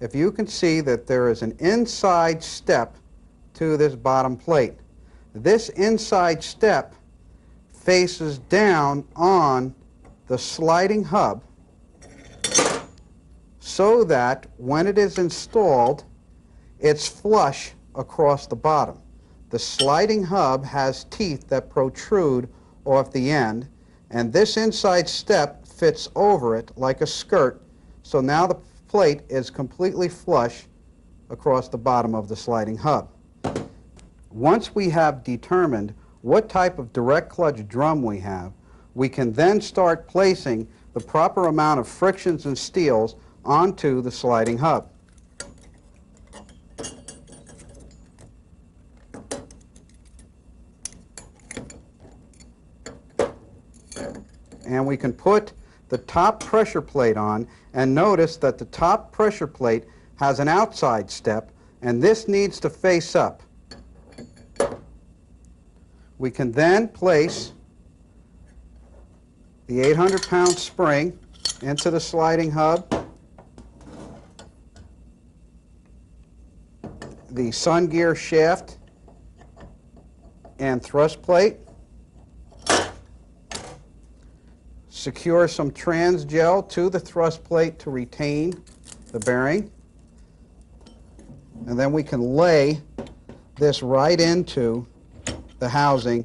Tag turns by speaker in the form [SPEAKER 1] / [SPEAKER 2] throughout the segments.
[SPEAKER 1] if you can see that there is an inside step to this bottom plate. This inside step faces down on the sliding hub so that when it is installed, it's flush across the bottom. The sliding hub has teeth that protrude off the end, and this inside step fits over it like a skirt, so now the plate is completely flush across the bottom of the sliding hub. Once we have determined what type of direct clutch drum we have, we can then start placing the proper amount of frictions and steels onto the sliding hub. And we can put the top pressure plate on, and notice that the top pressure plate has an outside step, and this needs to face up. We can then place the 800-pound spring into the sliding hub, the sun gear shaft and thrust plate, secure some trans gel to the thrust plate to retain the bearing, and then we can lay this right into the housing.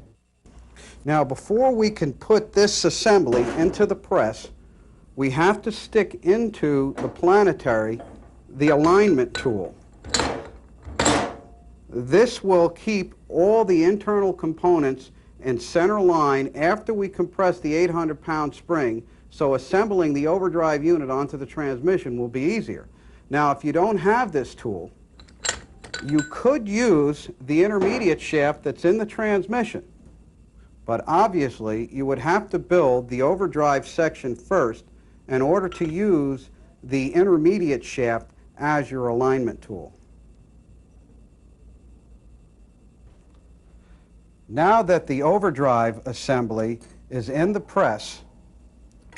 [SPEAKER 1] Now, before we can put this assembly into the press, we have to stick into the planetary the alignment tool. This will keep all the internal components in center line after we compress the 800-pound spring, so assembling the overdrive unit onto the transmission will be easier. Now, if you don't have this tool, you could use the intermediate shaft that's in the transmission, but obviously you would have to build the overdrive section first in order to use the intermediate shaft as your alignment tool. Now that the overdrive assembly is in the press,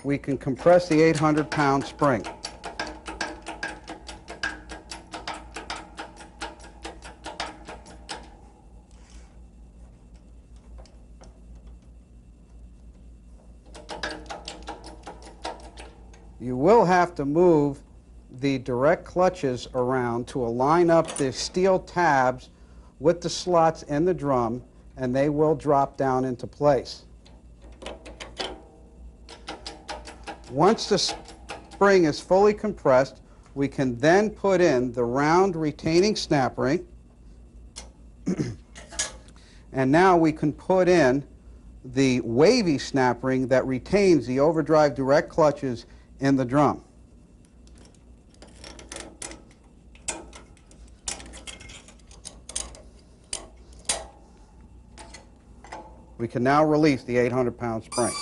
[SPEAKER 1] we can compress the 800-pound spring. You will have to move the direct clutches around to align up the steel tabs with the slots in the drum, and they will drop down into place. Once the spring is fully compressed, we can then put in the round retaining snap ring, and now we can put in the wavy snap ring that retains the overdrive direct clutches in the drum. We can now release the 800-pound spring.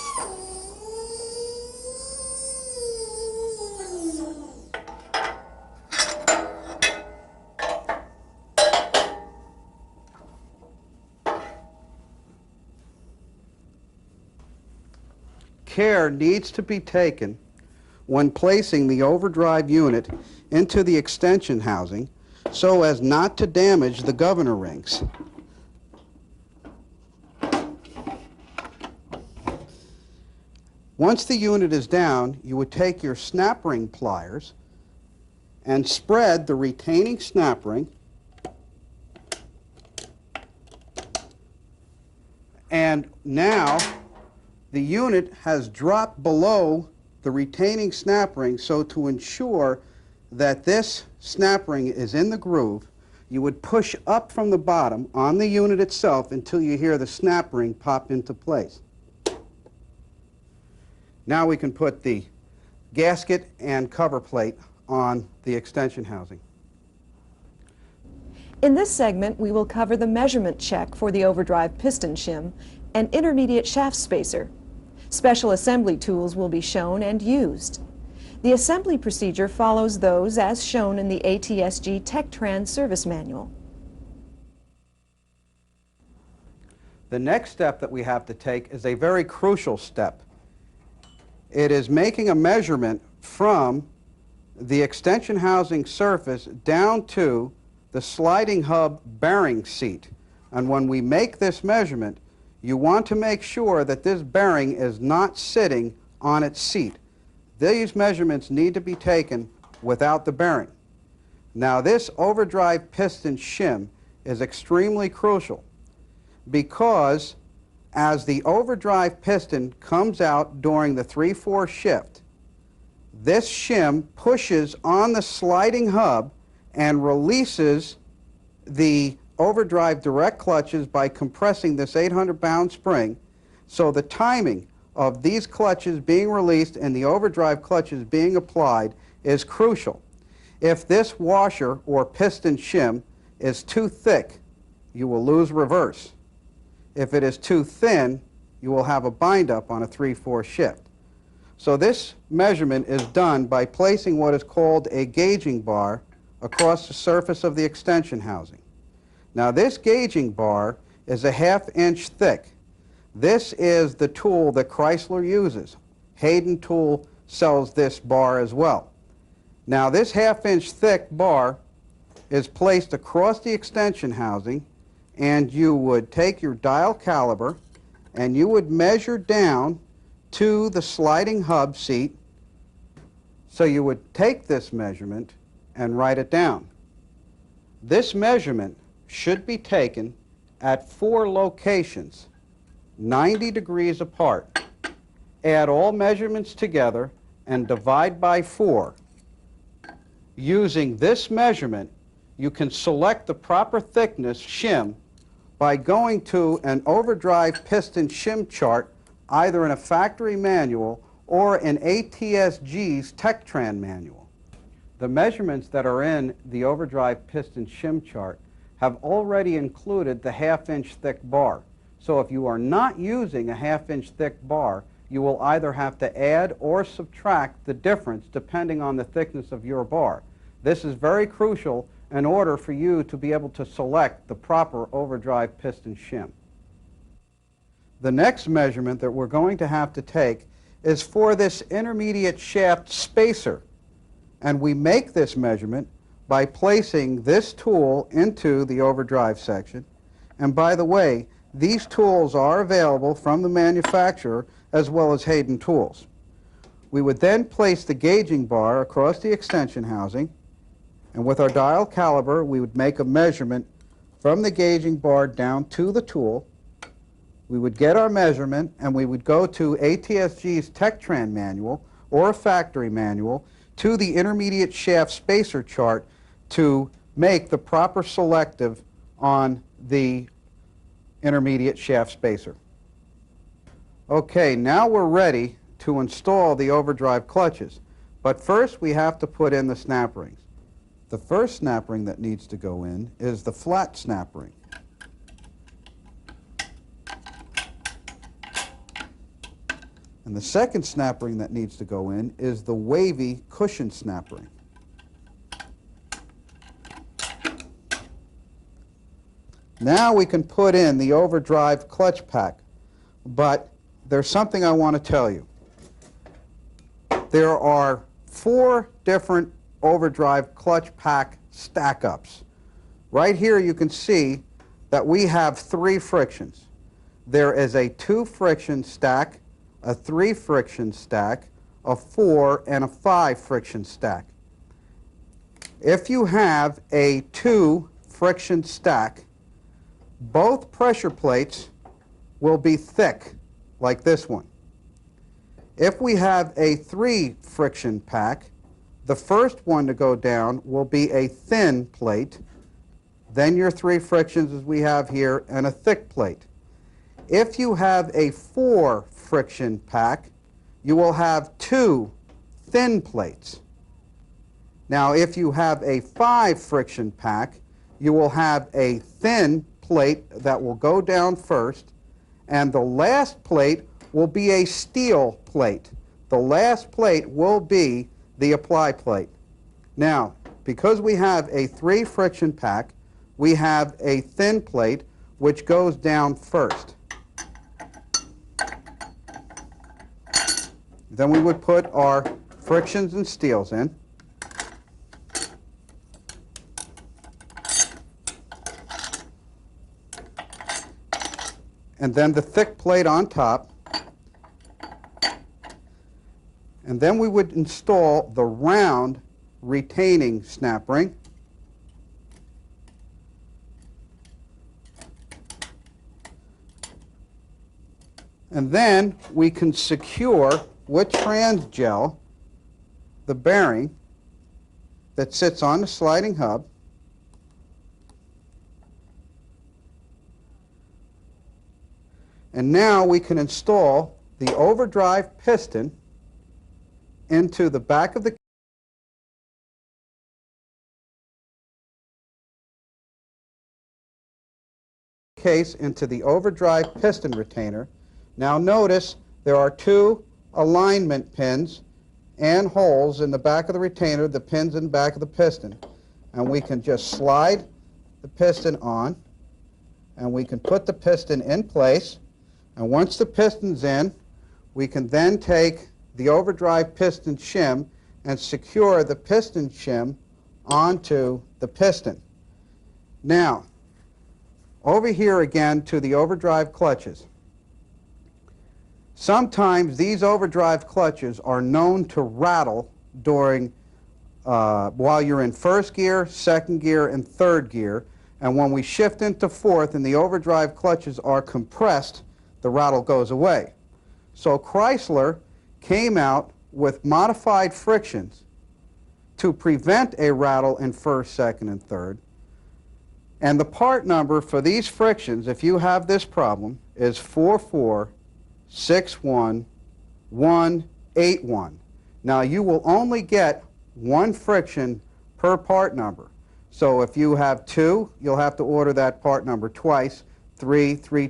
[SPEAKER 1] Care needs to be taken when placing the overdrive unit into the extension housing so as not to damage the governor rings. Once the unit is down, you would take your snap ring pliers and spread the retaining snap ring and now the unit has dropped below the retaining snap ring, so to ensure that this snap ring is in the groove, you would push up from the bottom on the unit itself until you hear the snap ring pop into place. Now we can put the gasket and cover plate on the extension housing.
[SPEAKER 2] In this segment, we will cover the measurement check for the overdrive piston shim and intermediate shaft spacer. Special assembly tools will be shown and used. The assembly procedure follows those as shown in the ATSG TechTrans service manual.
[SPEAKER 1] The next step that we have to take is a very crucial step. It is making a measurement from the extension housing surface down to the sliding hub bearing seat. And when we make this measurement, you want to make sure that this bearing is not sitting on its seat. These measurements need to be taken without the bearing. Now, this overdrive piston shim is extremely crucial because as the overdrive piston comes out during the 3/4 shift, this shim pushes on the sliding hub and releases the overdrive direct clutches by compressing this 800-pound spring. So the timing of these clutches being released and the overdrive clutches being applied is crucial. If this washer or piston shim is too thick, you will lose reverse. If it is too thin, you will have a bind-up on a 3/4 shift. So this measurement is done by placing what is called a gauging bar across the surface of the extension housing. Now, this gauging bar is a 1/2 inch thick. This is the tool that Chrysler uses. Hayden Tool sells this bar as well. Now, this 1/2 inch thick bar is placed across the extension housing, and you would take your dial caliber and you would measure down to the sliding hub seat. So you would take this measurement and write it down. This measurement should be taken at 4 locations, 90 degrees apart. Add all measurements together and divide by 4. Using this measurement, you can select the proper thickness shim by going to an overdrive piston shim chart, either in a factory manual or in ATSG's TechTran manual. The measurements that are in the overdrive piston shim chart have already included the 1/2 inch thick bar. So if you are not using a 1/2 inch thick bar, you will either have to add or subtract the difference depending on the thickness of your bar. This is very crucial in order for you to be able to select the proper overdrive piston shim. The next measurement that we're going to have to take is for this intermediate shaft spacer. And we make this measurement by placing this tool into the overdrive section. And by the way, these tools are available from the manufacturer as well as Hayden Tools. We would then place the gauging bar across the extension housing, and with our dial caliber, we would make a measurement from the gauging bar down to the tool. We would get our measurement, and we would go to ATSG's TechTran manual or a factory manual to the intermediate shaft spacer chart to make the proper selective on the intermediate shaft spacer. Okay, now we're ready to install the overdrive clutches. But first we have to put in the snap rings. The first snap ring that needs to go in is the flat snap ring. And the second snap ring that needs to go in is the wavy cushion snap ring. Now we can put in the overdrive clutch pack, but there's something I want to tell you. There are 4 different overdrive clutch pack stack-ups. Right here you can see that we have 3 frictions. There is a 2 friction stack, a 3 friction stack, a 4, and a 5 friction stack. If you have a 2 friction stack, both pressure plates will be thick, like this one. If we have a 3 friction pack, the first one to go down will be a thin plate, then your 3 frictions as we have here, and a thick plate. If you have a 4 friction pack, you will have 2 thin plates. Now, if you have a 5 friction pack, you will have a thin plate that will go down first, and the last plate will be a steel plate. The last plate will be the apply plate. Now, because we have a 3 friction pack, we have a thin plate which goes down first. Then we would put our frictions and steels in. and then the thick plate on top. And then we would install the round retaining snap ring. And then we can secure with trans gel the bearing that sits on the sliding hub. And now we can install the overdrive piston into the back of the case, into the overdrive piston retainer. Now notice there are two alignment pins and holes in the back of the retainer, the pins in the back of the piston. And we can just slide the piston on, and we can put the piston in place. And once the piston's in, we can then take the overdrive piston shim and secure the piston shim onto the piston. Now, over here again to the overdrive clutches. Sometimes these overdrive clutches are known to rattle during while you're in first gear, second gear, and third gear. And when we shift into fourth and the overdrive clutches are compressed, the rattle goes away. So Chrysler came out with modified frictions to prevent a rattle in first, second, and third. And the part number for these frictions, if you have this problem, is 4461181. Now you will only get one friction per part number. So if you have two, you'll have to order that part number twice, three